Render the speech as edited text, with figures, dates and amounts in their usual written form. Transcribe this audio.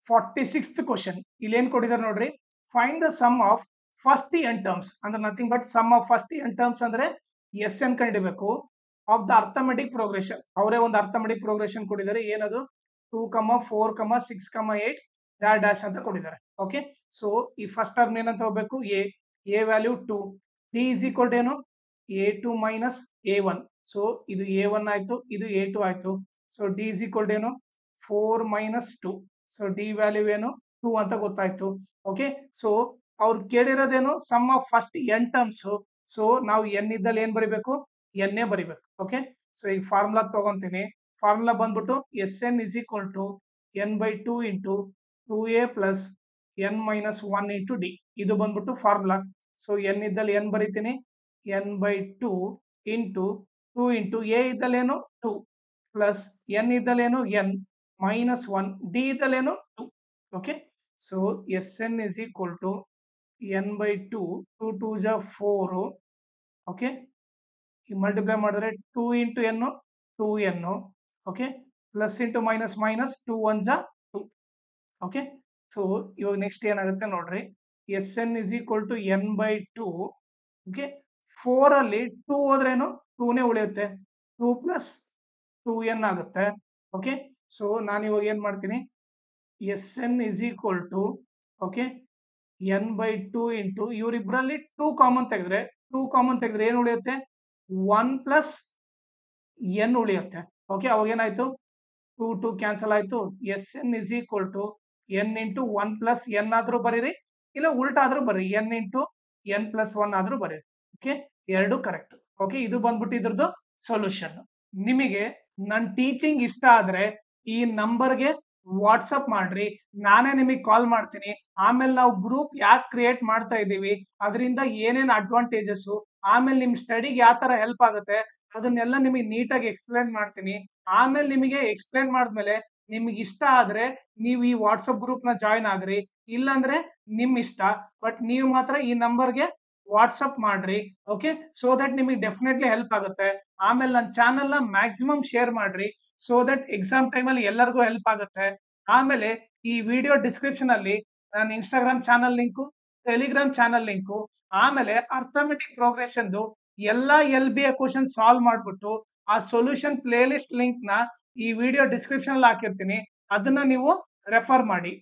46th question ಇಲ್ಲಿ ಏನ್ ಕೊಟ್ಟಿದ್ದಾರೆ ನೋಡ್ರಿ. Find the sum of first n terms ಅಂದ್ರೆ nothing but sum of first n terms ಅಂದ್ರೆ ಎಸ್ ಎನ್ ಕಂಡಿಡಬೇಕು ಆಫ್ ದ ಅರ್ಥಮೆಟಿಕ್ ಪ್ರೋಗ್ರೆಷನ್. ಅವರೇ ಒಂದು ಅರ್ಥಮೆಟಿಕ್ ಪ್ರೋಗ್ರೆಷನ್ ಕೊಟ್ಟಿದ್ದಾರೆ. ಏನದು 2, 4, 6, 8 ಡ್ಯಾಶ್ ಅಂತ ಕೊಟ್ಟಿದ್ದಾರೆ. ಓಕೆ, ಸೊ ಈ ಫಸ್ಟ್ ಟರ್ಮ್ ಏನಂತ ಹೋಗ್ಬೇಕು, A value 2, D is equal to ಏನು a2 ಮೈನಸ್ a1. ಸೊ ಇದು a1 ಆಯ್ತು, ಇದು a2 ಆಯ್ತು. So D is equal to ಏನು 4 ಮೈನಸ್ 2. ಸೊ ಡಿ ವ್ಯಾಲ್ಯೂ ಏನು 2 ಅಂತ ಗೊತ್ತಾಯ್ತು. ಓಕೆ, ಸೊ ಅವ್ರು ಕೇಳಿರೋದೇನು sum of first n terms. So ನಾವು n ಇದ್ದಲ್ಲಿ ಏನ್ ಬರಿಬೇಕು, n ಬರಿಬೇಕು. ಓಕೆ, ಸೊ ಈಗ ಫಾರ್ಮುಲಾ ತಗೊಂತೀನಿ. ಫಾರ್ಮುಲಾ ಬಂದ್ಬಿಟ್ಟು S N is equal to n/2 into 2a plus n minus 1 into D. ಇದು ಬಂದ್ಬಿಟ್ಟು ಫಾರ್ಮುಲಾ. ಸೊ n ಇದ್ದಲ್ಲಿ n ಬರಿತೀನಿ, n/2 ಇಂಟು 2 ಇಂಟು a ಇದ್ದಲ್ಲೇನು 2 ಪ್ಲಸ್ n ಇದ್ದಲ್ಲೇನು n ಮೈನಸ್ 1 ಡಿ ಇದ್ದಲ್ಲೇನು 2. Okay, so S N is equal to n/2 2 2 ಜ 4. Okay, ಈ multiply ಮಾಡಿದ್ರೆ 2 into n 2n. Okay, plus into minus minus 2 1 ಜ 2. Okay, so ಇವಾಗ ನೆಕ್ಸ್ಟ್ ಏನಾಗುತ್ತೆ ನೋಡ್ರಿ. S N is equal to n/2. Okay, 4 ಅಲ್ಲಿ 2 ಹೋದ್ರೇನು 2ನೇ ಉಳಿಯುತ್ತೆ, 2 ಪ್ಲಸ್ 2n ಆಗುತ್ತೆ. ಓಕೆ, ಸೊ ನಾನು ಇವಾಗ ಏನ್ ಮಾಡ್ತೀನಿ, S N is equal to okay n/2 into ಇವರಿಬ್ಬರಲ್ಲಿ 2 ಕಾಮನ್ ತೆಗೆದ್ರೆ ಏನು ಉಳಿಯುತ್ತೆ, 1 ಪ್ಲಸ್ n ಉಳಿಯುತ್ತೆ. ಓಕೆ, ಅವಾಗ ಏನಾಯ್ತು 2 2 ಕ್ಯಾನ್ಸಲ್ ಆಯ್ತು. S N is equal to n into 1 plus n ಆದ್ರೂ ಬರೀರಿ, ಇಲ್ಲ ಉಲ್ಟಾ ಆದ್ರೂ ಬರ್ರಿ, n ಇಂಟು n ಪ್ಲಸ್ 1 ಆದ್ರೂ ಬರೀರಿ. ಓಕೆ, ಎರಡು ಕರೆಕ್ಟ್. ಓಕೆ, ಇದು ಬಂದ್ಬಿಟ್ಟು ಇದ್ರದ್ದು ಸೊಲ್ಯೂಷನ್. ನಿಮಗೆ ನನ್ನ ಟೀಚಿಂಗ್ ಇಷ್ಟ ಆದ್ರೆ ಈ ನಂಬರ್ಗೆ ವಾಟ್ಸಪ್ ಮಾಡ್ರಿ, ನಾನೇ ನಿಮಗೆ ಕಾಲ್ ಮಾಡ್ತೀನಿ. ಆಮೇಲೆ ನಾವು ಗ್ರೂಪ್ ಯಾಕೆ ಕ್ರಿಯೇಟ್ ಮಾಡ್ತಾ ಇದ್ದೀವಿ, ಅದರಿಂದ ಏನೇನು ಅಡ್ವಾಂಟೇಜಸ್, ಆಮೇಲೆ ನಿಮ್ ಸ್ಟಡಿಗೆ ಯಾವ ತರ ಹೆಲ್ಪ್ ಆಗುತ್ತೆ ಅದನ್ನೆಲ್ಲ ನಿಮಗೆ ನೀಟಾಗಿ ಎಕ್ಸ್ಪ್ಲೇನ್ ಮಾಡ್ತೀನಿ. ಆಮೇಲೆ ನಿಮಗೆ ಎಕ್ಸ್ಪ್ಲೇನ್ ಮಾಡಿದ್ಮೇಲೆ ನಿಮ್ಗೆ ಇಷ್ಟ ಆದ್ರೆ ನೀವು ಈ ವಾಟ್ಸಪ್ ಗ್ರೂಪ್ ನ ಜಾಯಿನ್ ಆಗ್ರಿ, ಇಲ್ಲಾಂದ್ರೆ ನಿಮ್ ಇಷ್ಟ. ಬಟ್ ನೀವು ಮಾತ್ರ ಈ ನಂಬರ್ಗೆ ವಾಟ್ಸಪ್ ಮಾಡ್ರಿ. ಓಕೆ, ಸೊ ದಟ್ ನಿಮಗೆ ಡೆಫಿನೆಟ್ಲಿ ಹೆಲ್ಪ್ ಆಗುತ್ತೆ. ಆಮೇಲೆ ನನ್ನ ಚಾನೆಲ್ ನ ಮ್ಯಾಕ್ಸಿಮಮ್ ಶೇರ್ ಮಾಡ್ರಿ, ಸೊ ದಟ್ ಎಕ್ಸಾಮ್ ಟೈಮ್ ಅಲ್ಲಿ ಎಲ್ಲರಿಗೂ ಹೆಲ್ಪ್ ಆಗುತ್ತೆ. ಆಮೇಲೆ ಈ ವಿಡಿಯೋ ಡಿಸ್ಕ್ರಿಪ್ಷನ್ ಅಲ್ಲಿ ನನ್ನ Instagram channel link, Telegram channel link, ಆಮೇಲೆ ಅರ್ಥಮೆಟಿಕ್ ಪ್ರೋಗ್ರೆಷನ್ ಎಲ್ಲಾ LBA ಕ್ವಶನ್ ಸಾಲ್ವ್ ಮಾಡ್ಬಿಟ್ಟು ಆ ಸೊಲ್ಯೂಷನ್ ಪ್ಲೇ ಲಿಸ್ಟ್ ಲಿಂಕ್ ನ ಈ ವಿಡಿಯೋ ಡಿಸ್ಕ್ರಿಪ್ಷನ್ ಅಲ್ಲಿ ಹಾಕಿರ್ತೀನಿ, ಅದನ್ನ ನೀವು ರೆಫರ್ ಮಾಡಿ.